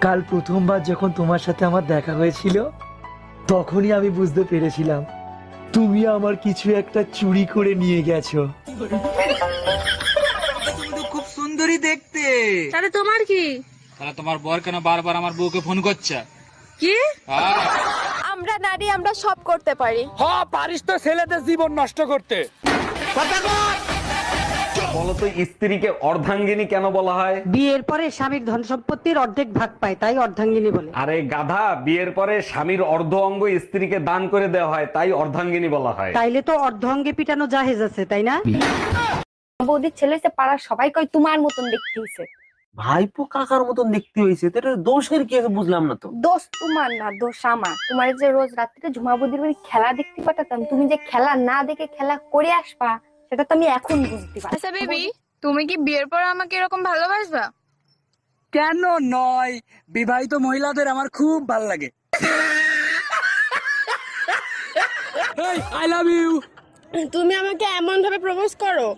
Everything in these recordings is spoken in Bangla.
কাল প্রথমবার যখন তোমার সাথে আমার দেখা হয়েছিল তখনই আমি বুঝতে পেরেছিলাম তুমি আমার কিছু একটা চুরি করে নিয়ে গেছো। তুমি তো খুব সুন্দরী দেখতে। তাহলে তোমার কি? তাহলে তোমার বর কেন বারবার আমার বউকে ফোন করছে? কি? হ্যাঁ। আমরা নারী, আমরা সব করতে পারি। হ্যাঁ পারিস তো ছেলেদের জীবন নষ্ট করতে। বলতো স্ত্রীকে অর্ধাঙ্গিনী কেন বলা হয়? বিয়ের পরে স্বামীর ধন সম্পত্তির অর্ধেক ভাগ পায়, তাই অর্ধাঙ্গিনী বলে। আরে গাধা, বিয়ের পরে স্বামীর অর্ধ অঙ্গ স্ত্রীকে দান করে দেওয়া হয়, তাই অর্ধাঙ্গিনী বলা হয়। তাইলে তো অর্ধ অঙ্গে পিটানো জাহেজ আছে, তাই না? বৌদির ছেলে হইছে, পাড়ার সবাই কয় তোমার মতন দেখতে হইছে। ভাইপো কাকার মতন দেখতে হয়েছে, তো এটা দোষের কি আছে বুঝলাম না তো। দোষ তোমার না, দোষ আমার। তোমার যে রোজ রাত্রিতে ঝুমা বৌদির বাড়ি খেলা দেখতে পাঠাতাম, তুমি যে খেলা না দেখে খেলা করে আসবা সেটা তো আমি এখন বুঝতে পারি। আচ্ছা বেবি, তুমি কি বিয়ের পর আমাকে এরকম ভালোবাসবা? কেন নয়, বিবাহিত মহিলাদের আমার খুব ভাল লাগে। I love you. তুমি আমাকে এমন ভাবে প্রপোজ করো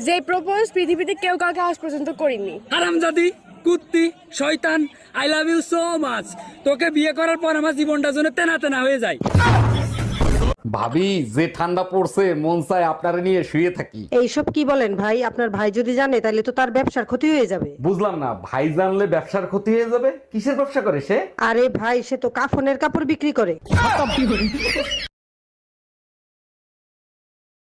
যে প্রপোজ পৃথিবীতে কেউ কাউকে আজ পর্যন্ত করিনি। হারামজাদি, কুত্তি, শয়তান, I love you so much. তোকে বিয়ে করার পর আমার জীবনটা যেন তেনা তেনা হয়ে যায়। ভাবি, যে ঠান্ডা পড়ছে মন চায় আপনারা নিয়ে শুয়ে থাকি। এইসব কি বলেন ভাই? আপনার ভাই যদি জানে তাহলে তো তার ব্যবসার ক্ষতি হয়ে যাবে। বুঝলাম না, ভাই জানলে ব্যবসার ক্ষতি হয়ে যাবে? কিসের ব্যবসা করে সে? আরে ভাই, সে তো কাফনের কাপড় বিক্রি করে।